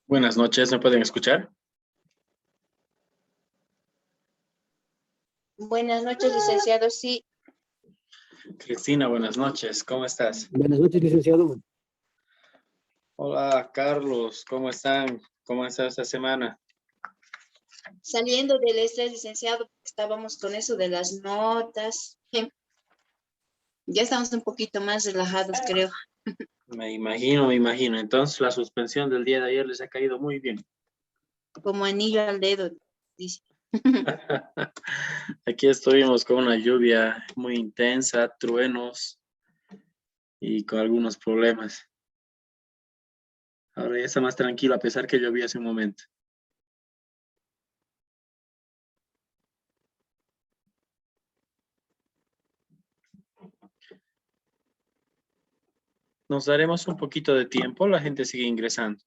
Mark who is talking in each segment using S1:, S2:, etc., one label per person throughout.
S1: Buenas noches, ¿me pueden escuchar?
S2: Buenas noches, licenciado. Sí,
S1: Cristina, buenas noches, ¿cómo estás?
S3: Buenas noches, licenciado.
S1: Hola, Carlos, ¿cómo están? ¿Cómo ha estado esta semana?
S2: saliendo del estrés, licenciado, estábamos con eso de las notas. Ya estamos un poquito más relajados, creo,
S1: Me imagino. Entonces, la suspensión del día de ayer les ha caído muy bien.
S2: como anillo al dedo, dice.
S1: Aquí estuvimos con una lluvia muy intensa, truenos y con algunos problemas. Ahora ya está más tranquilo a pesar que llovía hace un momento. Nos daremos un poquito de tiempo, la gente sigue ingresando.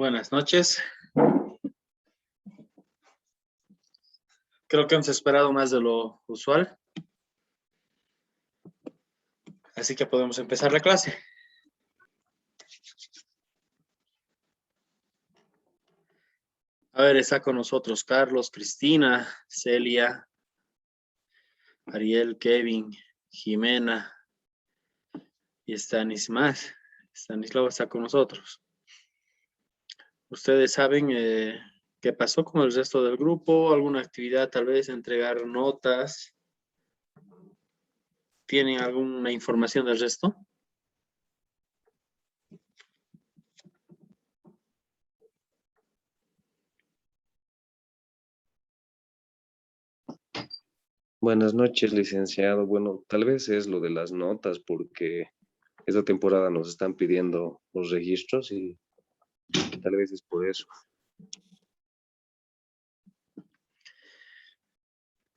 S1: Buenas noches. Creo que hemos esperado más de lo usual. Así que podemos empezar la clase. A ver, está con nosotros Carlos, Cristina, Celia, Ariel, Kevin, Jimena y Stanislao está con nosotros. ¿Ustedes saben qué pasó con el resto del grupo? ¿Alguna actividad, tal vez entregar notas? ¿Tienen alguna información del resto?
S3: Buenas noches, licenciado. Bueno, tal vez es lo de las notas, porque esta temporada nos están pidiendo los registros y tal vez es por eso.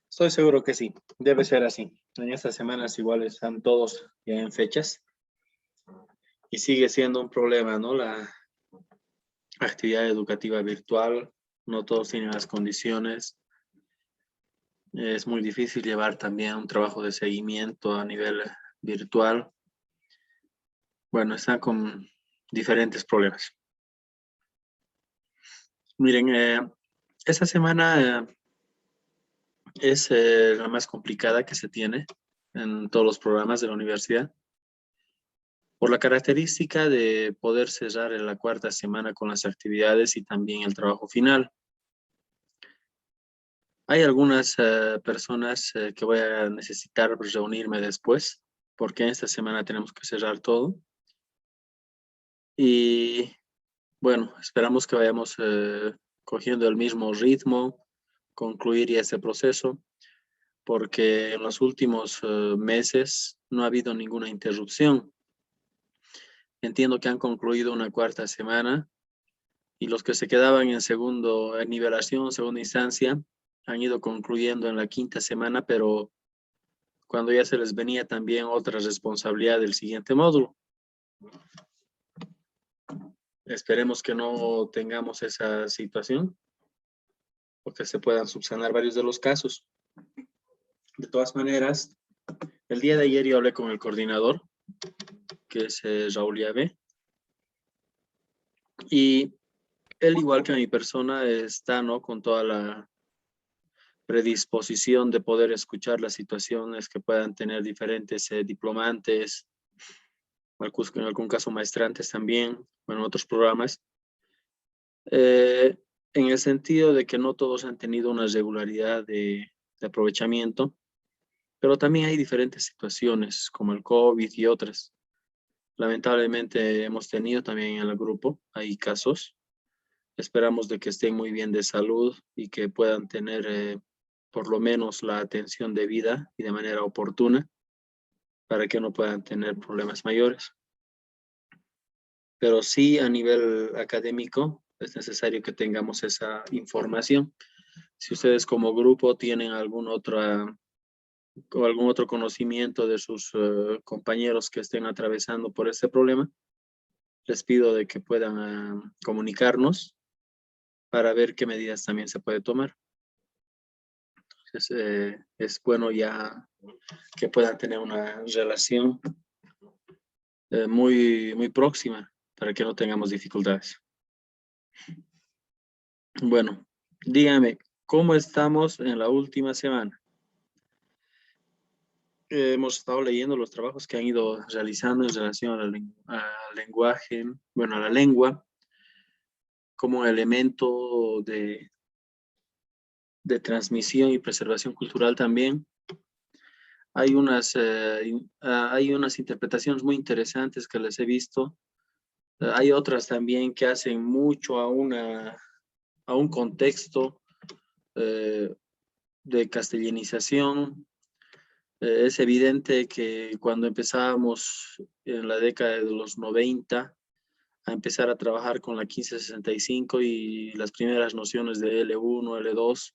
S1: Estoy seguro que sí, debe ser así. En estas semanas igual están todos ya en fechas y sigue siendo un problema, ¿no? La actividad educativa virtual, no todos tienen las condiciones. Es muy difícil llevar también un trabajo de seguimiento a nivel virtual. Bueno, están con diferentes problemas. Miren, esta semana es la más complicada que se tiene en todos los programas de la universidad, por la característica de poder cerrar en la cuarta semana con las actividades y también el trabajo final. Hay algunas personas que voy a necesitar reunirme después, porque esta semana tenemos que cerrar todo. Y bueno, esperamos que vayamos cogiendo el mismo ritmo, concluir ya ese proceso, porque en los últimos meses no ha habido ninguna interrupción. Entiendo que han concluido una cuarta semana y los que se quedaban en nivelación, segunda instancia, han ido concluyendo en la quinta semana, pero cuando ya se les venía también otra responsabilidad del siguiente módulo. Esperemos que no tengamos esa situación, porque se puedan subsanar varios de los casos. De todas maneras, el día de ayer yo hablé con el coordinador, que es Raúl Llave, y él, igual que mi persona, está, ¿no?, con toda la predisposición de poder escuchar las situaciones que puedan tener diferentes diplomantes, en algún caso maestrantes también, bueno, otros programas, en el sentido de que no todos han tenido una regularidad de aprovechamiento, pero también hay diferentes situaciones como el COVID y otras. Lamentablemente hemos tenido también en el grupo, hay casos. Esperamos de que estén muy bien de salud y que puedan tener por lo menos la atención debida y de manera oportuna para que no puedan tener problemas mayores. Pero sí, a nivel académico es necesario que tengamos esa información. Si ustedes como grupo tienen algún otro conocimiento de sus compañeros que estén atravesando por este problema, les pido de que puedan comunicarnos para ver qué medidas también se puede tomar. Entonces, es bueno ya que puedan tener una relación muy, muy próxima para que no tengamos dificultades. Bueno, dígame, ¿cómo estamos en la última semana? Hemos estado leyendo los trabajos que han ido realizando en relación al lenguaje, bueno, a la lengua, como elemento de transmisión y preservación cultural también. Hay unas interpretaciones muy interesantes que les he visto. Hay otras también que hacen mucho a un contexto de castellanización. Es evidente que cuando empezábamos en la década de los 90 a empezar a trabajar con la 1565 y las primeras nociones de L1, L2,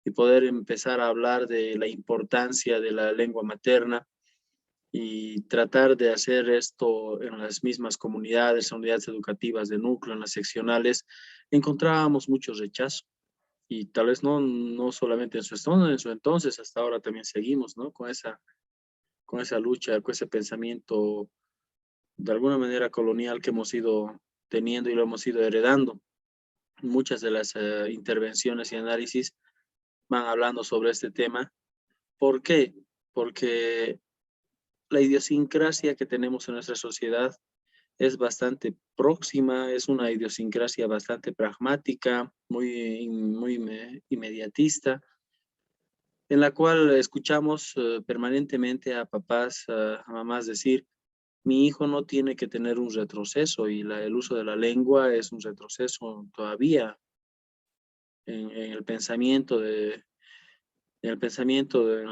S1: y poder empezar a hablar de la importancia de la lengua materna, y tratar de hacer esto en las mismas comunidades, unidades educativas de núcleo, en las seccionales, encontrábamos mucho rechazo. Y tal vez no solamente en su entonces, hasta ahora también seguimos, ¿no? Con esa lucha, con ese pensamiento de alguna manera colonial que hemos ido teniendo y lo hemos ido heredando. Muchas de las intervenciones y análisis van hablando sobre este tema. ¿Por qué? Porque la idiosincrasia que tenemos en nuestra sociedad es bastante próxima, es una idiosincrasia bastante pragmática, muy inmediatista, en la cual escuchamos permanentemente a papás, a mamás decir, mi hijo no tiene que tener un retroceso y el uso de la lengua es un retroceso todavía en el pensamiento en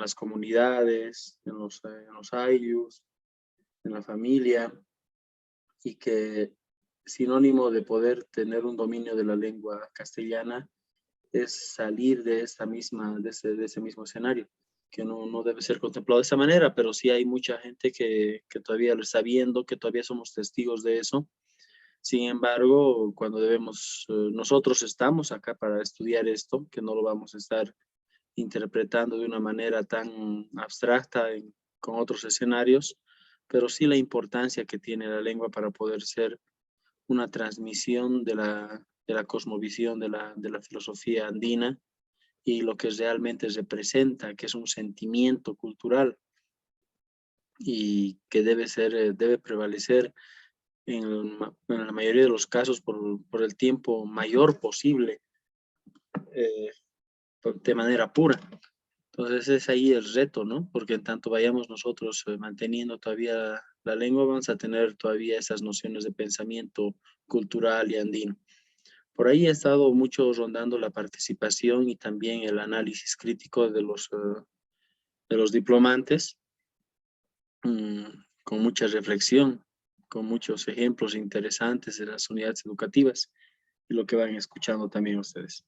S1: las comunidades, en los ayllus, en la familia, y que sinónimo de poder tener un dominio de la lengua castellana es salir de ese mismo escenario, que no debe ser contemplado de esa manera, pero sí hay mucha gente que todavía lo está viendo, que todavía somos testigos de eso. Sin embargo, cuando nosotros estamos acá para estudiar esto, que no lo vamos a estar interpretando de una manera tan abstracta con otros escenarios, pero sí la importancia que tiene la lengua para poder ser una transmisión de la cosmovisión de la filosofía andina y lo que realmente representa, que es un sentimiento cultural y que debe prevalecer en la mayoría de los casos por el tiempo mayor posible, de manera pura. Entonces es ahí el reto, ¿no? Porque en tanto vayamos nosotros manteniendo todavía la lengua, vamos a tener todavía esas nociones de pensamiento cultural y andino. Por ahí ha estado mucho rondando la participación y también el análisis crítico de los diplomantes, con mucha reflexión, con muchos ejemplos interesantes de las unidades educativas y lo que van escuchando también ustedes.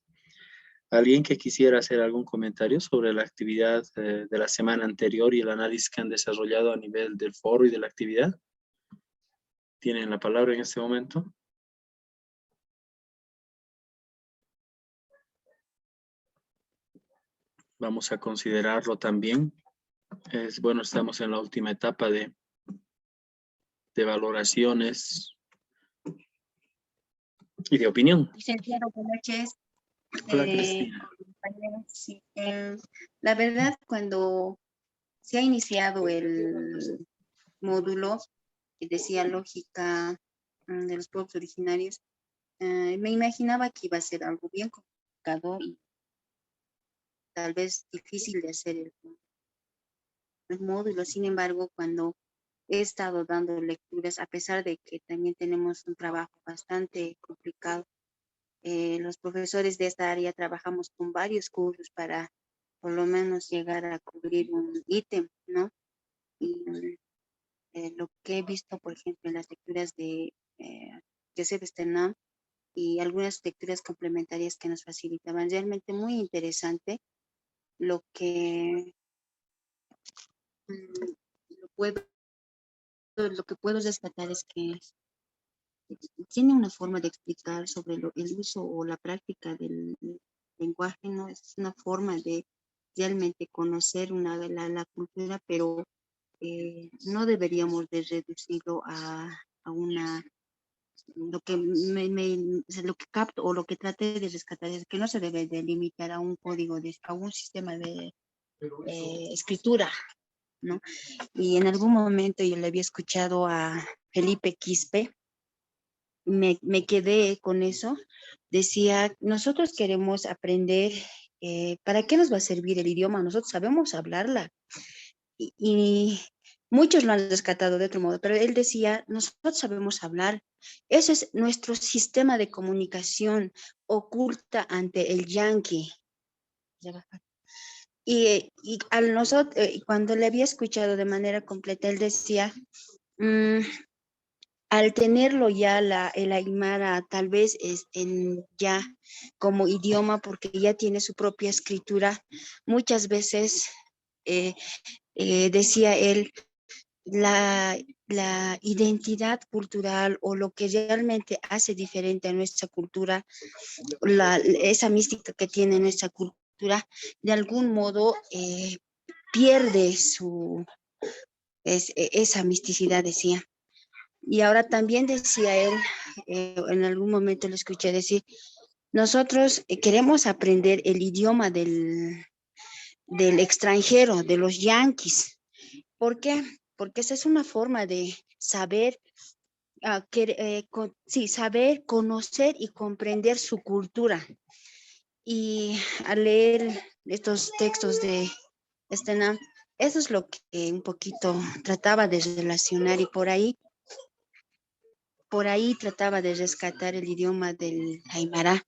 S1: ¿Alguien que quisiera hacer algún comentario sobre la actividad de la semana anterior y el análisis que han desarrollado a nivel del foro y de la actividad? ¿Tienen la palabra en este momento? Vamos a considerarlo también. Bueno, estamos en la última etapa de valoraciones y de opinión.
S2: Licenciado, buenas noches.
S1: Hola, Cristina.
S2: Sí, la verdad, cuando se ha iniciado el módulo que decía lógica de los pueblos originarios, me imaginaba que iba a ser algo bien complicado y tal vez difícil de hacer el módulo. Sin embargo, cuando he estado dando lecturas, a pesar de que también tenemos un trabajo bastante complicado, los profesores de esta área trabajamos con varios cursos para por lo menos llegar a cubrir un ítem, ¿no? Y lo que he visto, por ejemplo, en las lecturas de Joseph Sternam y algunas lecturas complementarias que nos facilitaban, realmente muy interesante lo que lo que puedo rescatar es que tiene una forma de explicar sobre el uso o la práctica del lenguaje, ¿no? Es una forma de realmente conocer la cultura, pero no deberíamos de reducirlo a una, lo que lo que capto o lo que trate de rescatar es que no se debe de limitar a un código, a un sistema de escritura, ¿no? Y en algún momento yo le había escuchado a Felipe Quispe, me quedé con eso. Decía, nosotros queremos aprender, ¿para qué nos va a servir el idioma? Nosotros sabemos hablarla. Y muchos lo han rescatado de otro modo, pero él decía, nosotros sabemos hablar. Ese es nuestro sistema de comunicación oculta ante el yanqui. Y al nosotros, cuando le había escuchado de manera completa, él decía, al tenerlo ya el aymara tal vez es ya como idioma porque ya tiene su propia escritura, muchas veces decía él, la identidad cultural o lo que realmente hace diferente a nuestra cultura, esa mística que tiene nuestra cultura, de algún modo pierde esa misticidad, decía. Y ahora también decía él, en algún momento lo escuché decir, nosotros queremos aprender el idioma del extranjero, de los yanquis. ¿Por qué? Porque esa es una forma de saber, saber, conocer y comprender su cultura. Y al leer estos textos de Stenham, eso es lo que un poquito trataba de relacionar y por ahí trataba de rescatar el idioma del Aymara.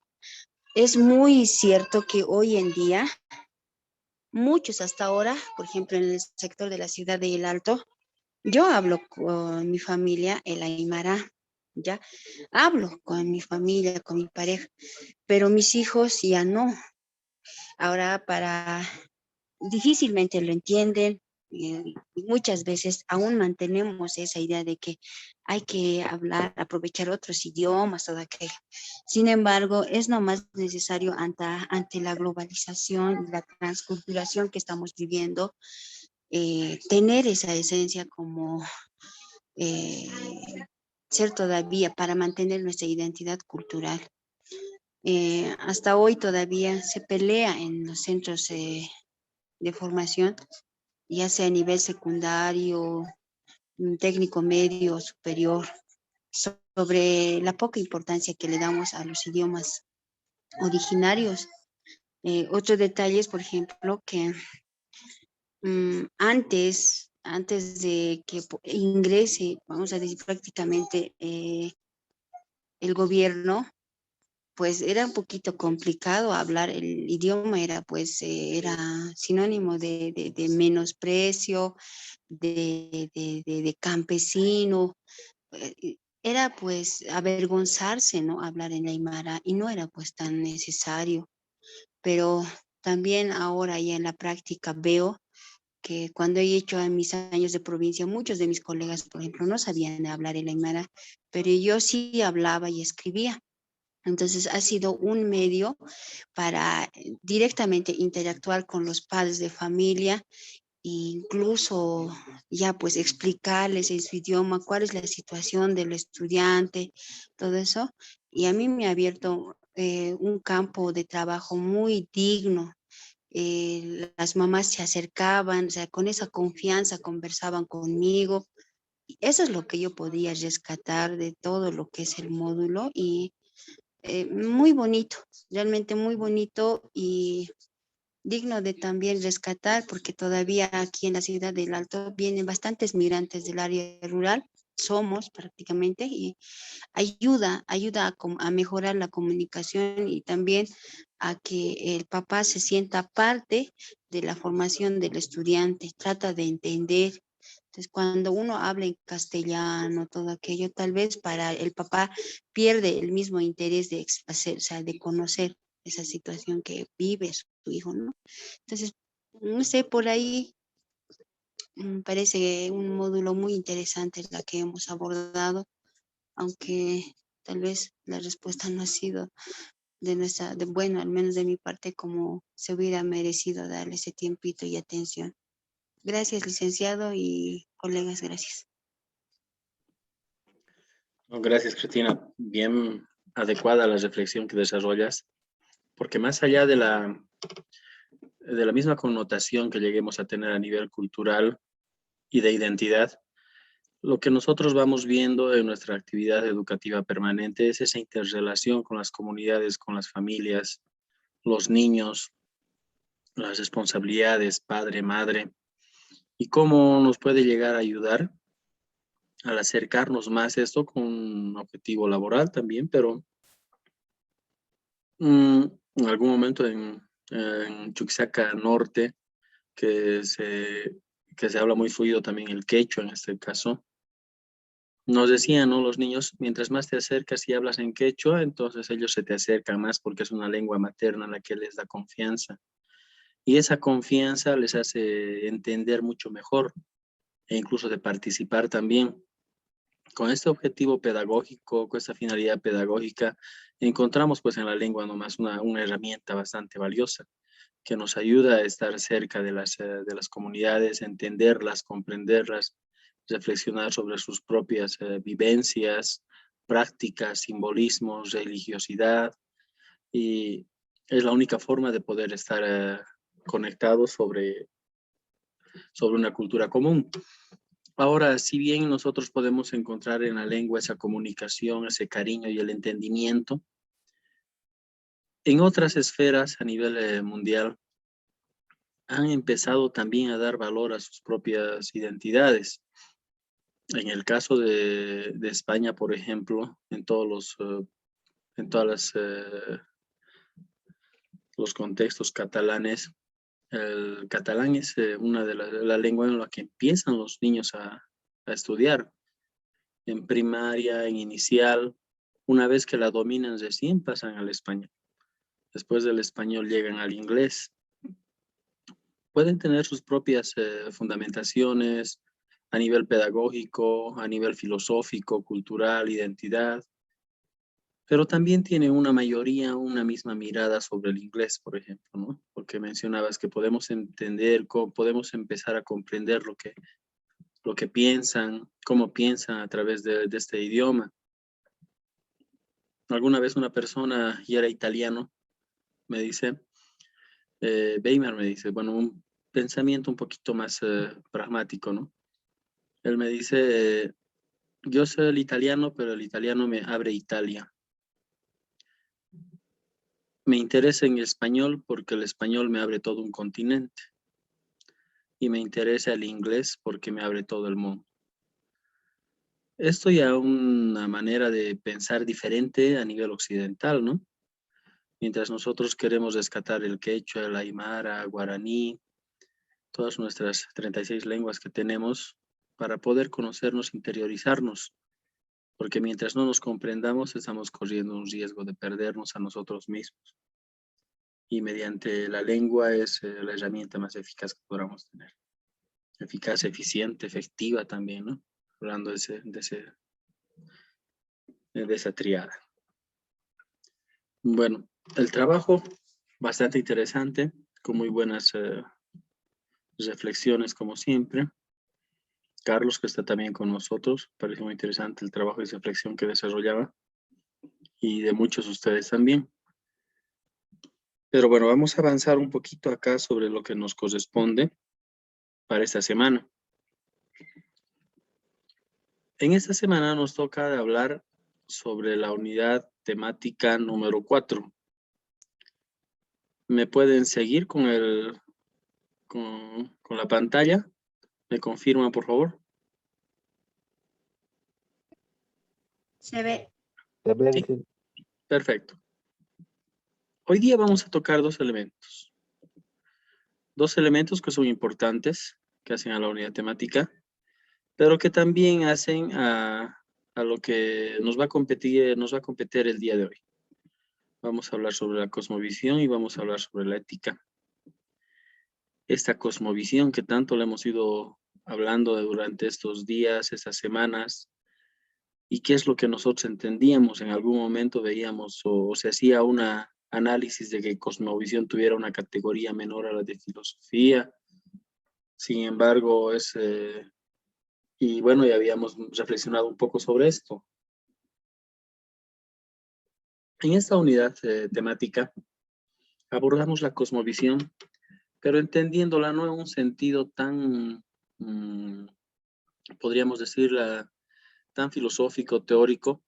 S2: Es muy cierto que hoy en día, muchos hasta ahora, por ejemplo, en el sector de la ciudad de El Alto, yo hablo con mi familia, el Aymara, ¿ya? Hablo con mi familia, con mi pareja, pero mis hijos ya no. Ahora difícilmente lo entienden. Y muchas veces aún mantenemos esa idea de que hay que hablar, aprovechar otros idiomas, todo aquello. Sin embargo, es nomás necesario ante la globalización y la transculturación que estamos viviendo, tener esa esencia como eh, ser todavía para mantener nuestra identidad cultural. Hasta hoy todavía se pelea en los centros de formación, ya sea a nivel secundario, técnico medio, superior, sobre la poca importancia que le damos a los idiomas originarios. Otro detalle es, por ejemplo, que antes de que ingrese, vamos a decir prácticamente el gobierno, pues era un poquito complicado hablar el idioma, era sinónimo de menosprecio, de campesino, era pues avergonzarse, ¿no? Hablar en Aymara y no era pues tan necesario, pero también ahora ya en la práctica veo que cuando he hecho en mis años de provincia, muchos de mis colegas, por ejemplo, no sabían hablar el Aymara, pero yo sí hablaba y escribía. Entonces ha sido un medio para directamente interactuar con los padres de familia, e incluso ya pues explicarles en su idioma cuál es la situación del estudiante, todo eso. Y a mí me ha abierto un campo de trabajo muy digno. Las mamás se acercaban, o sea, con esa confianza conversaban conmigo. Y eso es lo que yo podía rescatar de todo lo que es el módulo y muy bonito, realmente muy bonito y digno de también rescatar porque todavía aquí en la ciudad del Alto vienen bastantes migrantes del área rural, somos prácticamente, y ayuda a mejorar la comunicación y también a que el papá se sienta parte de la formación del estudiante, trata de entender. Entonces, cuando uno habla en castellano, todo aquello, tal vez para el papá pierde el mismo interés de hacer, o sea, de conocer esa situación que vive su hijo, ¿no? Entonces, no sé, por ahí me parece un módulo muy interesante la que hemos abordado, aunque tal vez la respuesta no ha sido bueno, al menos de mi parte, como se hubiera merecido darle ese tiempito y atención. Gracias, licenciado y colegas, gracias.
S1: No, gracias, Cristina. Bien adecuada la reflexión que desarrollas, porque más allá de la misma connotación que lleguemos a tener a nivel cultural y de identidad, lo que nosotros vamos viendo en nuestra actividad educativa permanente es esa interrelación con las comunidades, con las familias, los niños, las responsabilidades, padre, madre, y cómo nos puede llegar a ayudar al acercarnos más a esto con un objetivo laboral también, pero en algún momento en Chuquisaca Norte, que se habla muy fluido también el quechua en este caso, nos decían, ¿no? Los niños, mientras más te acercas y hablas en quechua, entonces ellos se te acercan más porque es una lengua materna la que les da confianza. Y esa confianza les hace entender mucho mejor e incluso de participar también. Con este objetivo pedagógico, con esta finalidad pedagógica, encontramos pues en la lengua nomás una herramienta bastante valiosa que nos ayuda a estar cerca de las comunidades, entenderlas, comprenderlas, reflexionar sobre sus propias vivencias, prácticas, simbolismos, religiosidad, y es la única forma de poder estar conectados sobre una cultura común. Ahora, si bien nosotros podemos encontrar en la lengua esa comunicación, ese cariño y el entendimiento, en otras esferas a nivel mundial han empezado también a dar valor a sus propias identidades. En el caso de España, por ejemplo, en todos los contextos catalanes, el catalán es una de la lengua en la que empiezan los niños a estudiar. En primaria, en inicial, una vez que la dominan recién pasan al español. Después del español llegan al inglés. Pueden tener sus propias fundamentaciones a nivel pedagógico, a nivel filosófico, cultural, identidad, pero también tiene una mayoría, una misma mirada sobre el inglés, por ejemplo, ¿no? Porque mencionabas que podemos entender, podemos empezar a comprender lo que piensan, cómo piensan a través de este idioma. Alguna vez una persona, y era italiano, me dice, Weimar me dice, bueno, un pensamiento un poquito más pragmático, ¿no? Él me dice, yo soy el italiano, pero el italiano me abre Italia. Me interesa en el español porque el español me abre todo un continente. Y me interesa el inglés porque me abre todo el mundo. Esto ya una manera de pensar diferente a nivel occidental, ¿no? Mientras nosotros queremos rescatar el quechua, el aymara, guaraní, todas nuestras 36 lenguas que tenemos para poder conocernos, interiorizarnos. Porque mientras no nos comprendamos, estamos corriendo un riesgo de perdernos a nosotros mismos. Y mediante la lengua es la herramienta más eficaz que podamos tener. Eficaz, eficiente, efectiva también, ¿no? Hablando de esa triada. Bueno, el trabajo bastante interesante, con muy buenas reflexiones como siempre. Carlos, que está también con nosotros, parece muy interesante el trabajo y reflexión que desarrollaba, y de muchos de ustedes también. Pero bueno, vamos a avanzar un poquito acá sobre lo que nos corresponde para esta semana. En esta semana nos toca hablar sobre la unidad temática número 4. ¿Me pueden seguir con la pantalla? ¿Me confirman, por favor?
S2: Se ve.
S1: Sí. Perfecto. Hoy día vamos a tocar dos elementos. Dos elementos que son importantes, que hacen a la unidad temática, pero que también hacen a lo que nos va a competir el día de hoy. Vamos a hablar sobre la cosmovisión y vamos a hablar sobre la ética. Esta cosmovisión que tanto le hemos ido hablando durante estos días, estas semanas, y qué es lo que nosotros entendíamos. En algún momento veíamos o se hacía un análisis de que cosmovisión tuviera una categoría menor a la de filosofía. Sin embargo, y bueno, ya habíamos reflexionado un poco sobre esto. En esta unidad temática abordamos la cosmovisión, pero entendiéndola no en un sentido tan, podríamos decirla, tan filosófico, teórico,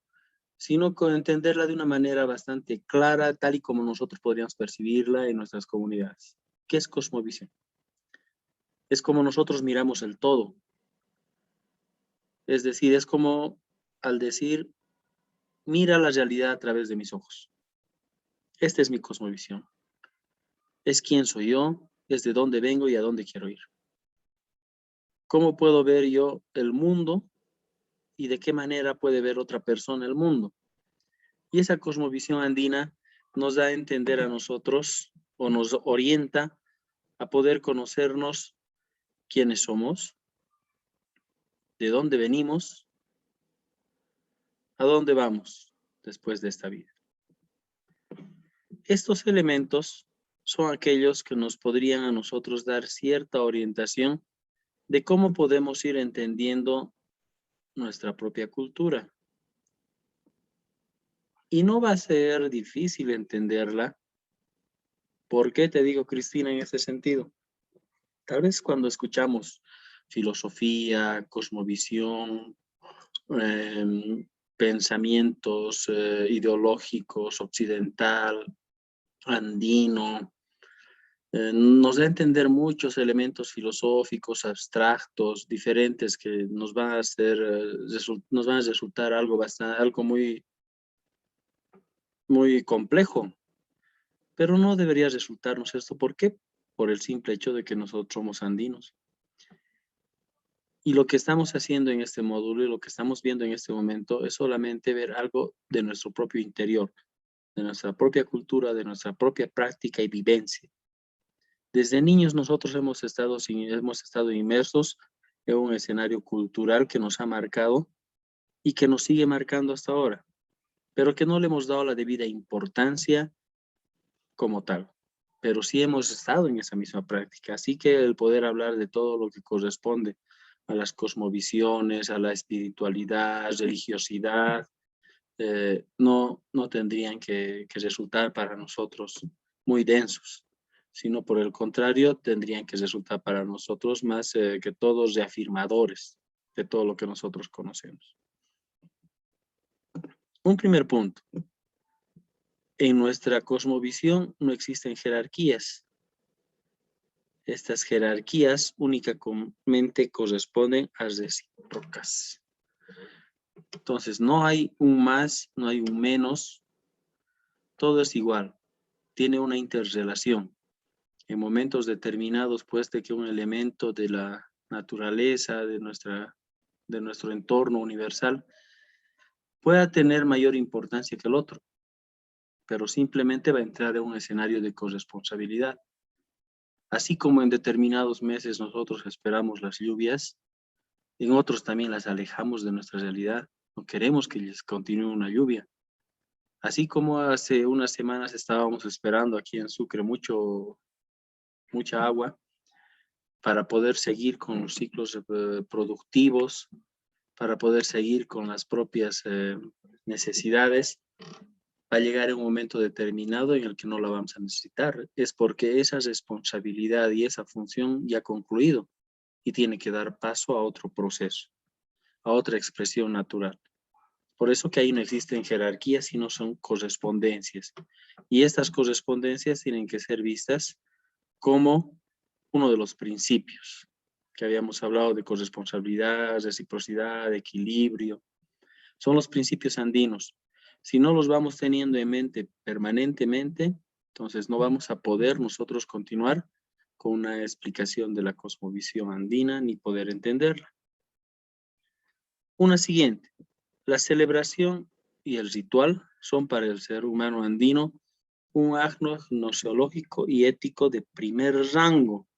S1: sino con entenderla de una manera bastante clara, tal y como nosotros podríamos percibirla en nuestras comunidades. ¿Qué es cosmovisión? Es como nosotros miramos el todo. Es decir, es como al decir, mira la realidad a través de mis ojos. Esta es mi cosmovisión. Es quién soy yo, es de dónde vengo y a dónde quiero ir. ¿Cómo puedo ver yo el mundo y de qué manera puede ver otra persona el mundo? Y esa cosmovisión andina nos da a entender a nosotros o nos orienta a poder conocernos quiénes somos, de dónde venimos, a dónde vamos después de esta vida. Estos elementos son aquellos que nos podrían a nosotros dar cierta orientación de cómo podemos ir entendiendo nuestra propia cultura. Y no va a ser difícil entenderla. ¿Por qué te digo, Cristina, en ese sentido? Tal vez cuando escuchamos filosofía, cosmovisión, pensamientos ideológicos, occidental, andino, nos da a entender muchos elementos filosóficos, abstractos, diferentes, que nos van a hacer, nos van a resultar algo muy complejo. Pero no debería resultarnos esto. ¿Por qué? Por el simple hecho de que nosotros somos andinos. Y lo que estamos haciendo en este módulo y lo que estamos viendo en este momento es solamente ver algo de nuestro propio interior, de nuestra propia cultura, de nuestra propia práctica y vivencia. Desde niños nosotros hemos estado inmersos en un escenario cultural que nos ha marcado y que nos sigue marcando hasta ahora, pero que no le hemos dado la debida importancia como tal. Pero sí hemos estado en esa misma práctica. Así que el poder hablar de todo lo que corresponde a las cosmovisiones, a la espiritualidad, religiosidad, no tendrían que resultar para nosotros muy densos, sino por el contrario, tendrían que resultar para nosotros más que todos reafirmadores de todo lo que nosotros conocemos. Un primer punto. En nuestra cosmovisión no existen jerarquías. Estas jerarquías únicamente corresponden a recíprocas. Entonces, no hay un más, no hay un menos. Todo es igual. Tiene una interrelación. En momentos determinados, puede que un elemento de la naturaleza, de nuestro entorno universal, pueda tener mayor importancia que el otro, pero simplemente va a entrar en un escenario de corresponsabilidad. Así como en determinados meses nosotros esperamos las lluvias, en otros también las alejamos de nuestra realidad. No queremos que les continúe una lluvia. Así como hace unas semanas estábamos esperando aquí en Sucre mucha agua para poder seguir con los ciclos productivos, para poder seguir con las propias necesidades, va a llegar un momento determinado en el que no la vamos a necesitar. Es porque esa responsabilidad y esa función ya ha concluido y tiene que dar paso a otro proceso, a otra expresión natural. Por eso que ahí no existen jerarquías, sino son correspondencias. Y estas correspondencias tienen que ser vistas como uno de los principios que habíamos hablado de corresponsabilidad, reciprocidad, equilibrio. Son los principios andinos. Si no los vamos teniendo en mente permanentemente, entonces no vamos a poder nosotros continuar con una explicación de la cosmovisión andina ni poder entenderla. Una siguiente. La celebración y el ritual son para el ser humano andino un acto gnoseológico y ético de primer rango.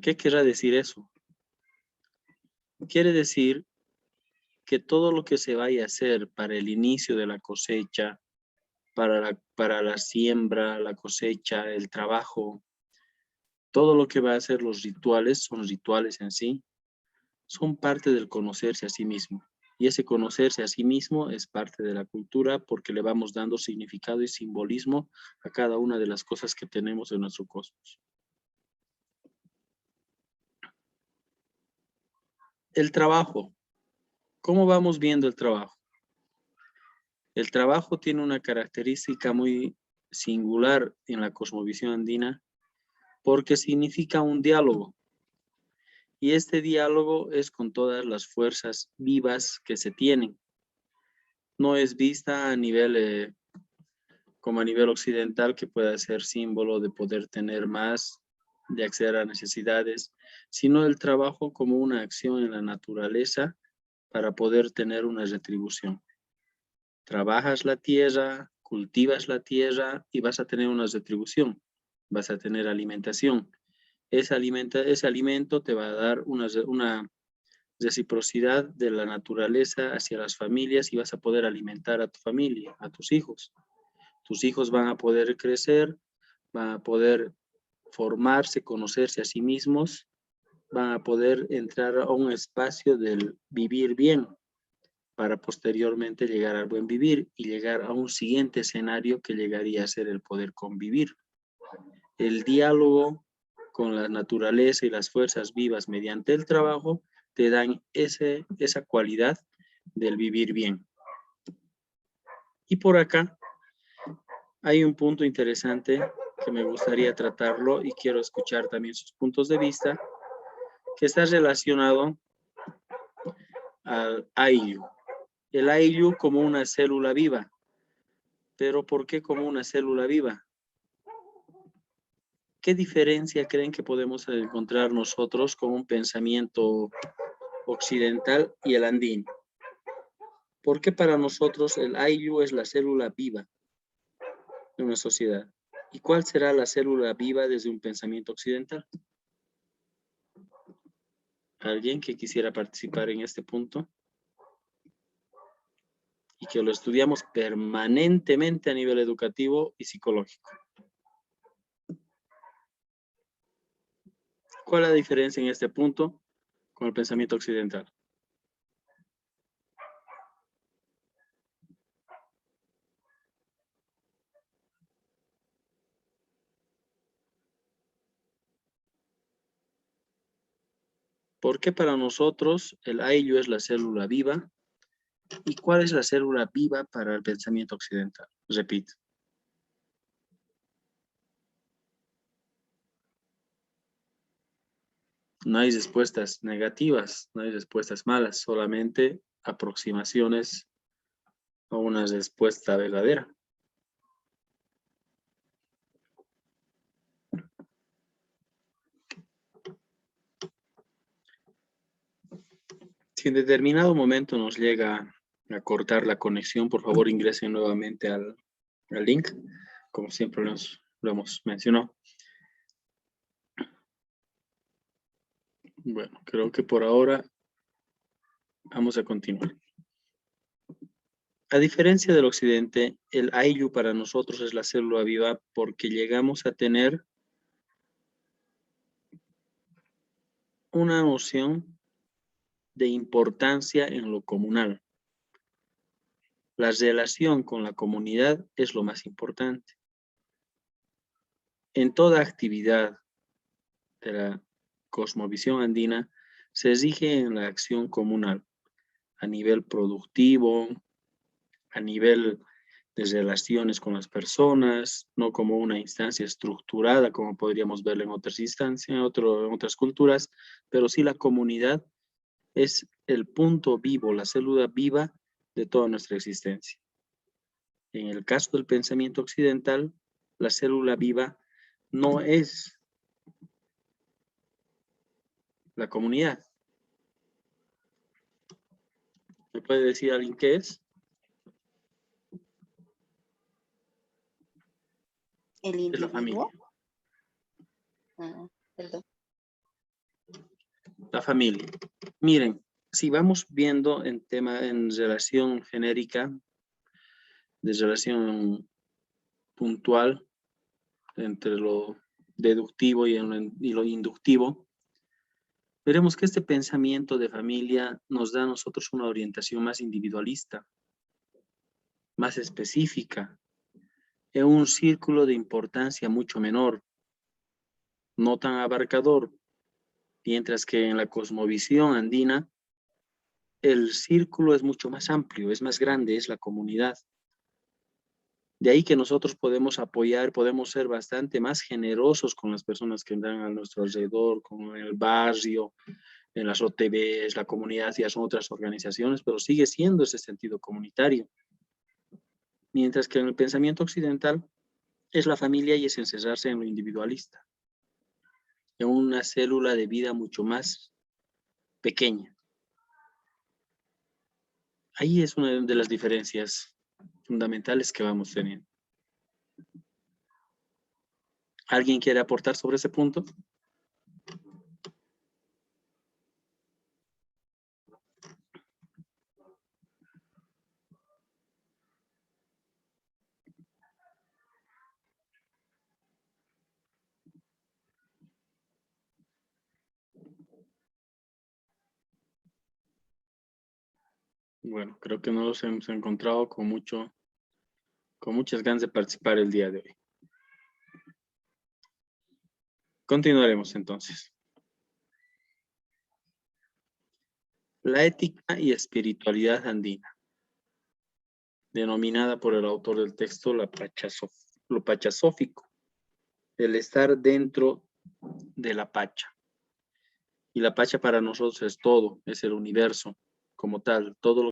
S1: ¿Qué querrá decir eso? Quiere decir que todo lo que se vaya a hacer para el inicio de la cosecha, para la siembra, la cosecha, el trabajo, todo lo que va a hacer los rituales, son rituales en sí, son parte del conocerse a sí mismo. Y ese conocerse a sí mismo es parte de la cultura porque le vamos dando significado y simbolismo a cada una de las cosas que tenemos en nuestro cosmos. El trabajo. ¿Cómo vamos viendo el trabajo? El trabajo tiene una característica muy singular en la cosmovisión andina porque significa un diálogo. Y este diálogo es con todas las fuerzas vivas que se tienen. No es vista a nivel, como a nivel occidental, que pueda ser símbolo de poder tener más, de acceder a necesidades, sino el trabajo como una acción en la naturaleza para poder tener una retribución. Trabajas la tierra, cultivas la tierra y vas a tener una retribución, vas a tener alimentación. Ese alimento te va a dar una reciprocidad de la naturaleza hacia las familias y vas a poder alimentar a tu familia, a tus hijos. Tus hijos van a poder crecer, van a poder formarse, conocerse a sí mismos, van a poder entrar a un espacio del vivir bien para posteriormente llegar al buen vivir y llegar a un siguiente escenario que llegaría a ser el poder convivir. El diálogo con la naturaleza y las fuerzas vivas mediante el trabajo te dan esa cualidad del vivir bien. Y por acá hay un punto interesante que me gustaría tratarlo y quiero escuchar también sus puntos de vista, que está relacionado al Ayllu. El Ayllu como una célula viva. ¿Pero por qué como una célula viva? ¿Qué diferencia creen que podemos encontrar nosotros con un pensamiento occidental y el andino? ¿Por qué para nosotros el Ayllu es la célula viva de una sociedad? ¿Y cuál será la célula viva desde un pensamiento occidental? ¿Alguien que quisiera participar en este punto? Y que lo estudiamos permanentemente a nivel educativo y psicológico. ¿Cuál es la diferencia en este punto con el pensamiento occidental? ¿Por qué para nosotros el Ayllu es la célula viva? ¿Y cuál es la célula viva para el pensamiento occidental? Repito. No hay respuestas negativas, no hay respuestas malas, solamente aproximaciones a una respuesta verdadera. Si en determinado momento nos llega a cortar la conexión, por favor ingresen nuevamente al link, como siempre lo hemos mencionado. Bueno, creo que por ahora vamos a continuar. A diferencia del occidente, el Ayllu para nosotros es la célula viva porque llegamos a tener una noción de importancia en lo comunal. La relación con la comunidad es lo más importante. En toda actividad de la cosmovisión andina se exige en la acción comunal, a nivel productivo, a nivel de relaciones con las personas, no como una instancia estructurada, como podríamos verlo en otras instancias, en otras culturas, pero sí la comunidad es el punto vivo, la célula viva de toda nuestra existencia. En el caso del pensamiento occidental, la célula viva no es la comunidad. ¿Me puede decir alguien qué es?
S2: El
S1: Es la familia.
S2: individuo. Perdón.
S1: La familia. Miren, si vamos viendo en relación genérica, de relación puntual, entre lo deductivo y lo inductivo, veremos que este pensamiento de familia nos da a nosotros una orientación más individualista, más específica, en un círculo de importancia mucho menor, no tan abarcador, mientras que en la cosmovisión andina, el círculo es mucho más amplio, es más grande, es la comunidad. De ahí que nosotros podemos apoyar, podemos ser bastante más generosos con las personas que andan a nuestro alrededor, con el barrio, en las OTBs, la comunidad, ya son otras organizaciones, pero sigue siendo ese sentido comunitario. Mientras que en el pensamiento occidental es la familia y es encerrarse en lo individualista, en una célula de vida mucho más pequeña. Ahí es una de las diferencias fundamentales que vamos teniendo. ¿Alguien quiere aportar sobre ese punto? Bueno, creo que no los hemos encontrado con muchas ganas de participar el día de hoy. Continuaremos entonces. La ética y espiritualidad andina, denominada por el autor del texto lo pachasófico, el estar dentro de la pacha. Y la pacha para nosotros es todo, es el universo como tal, todo lo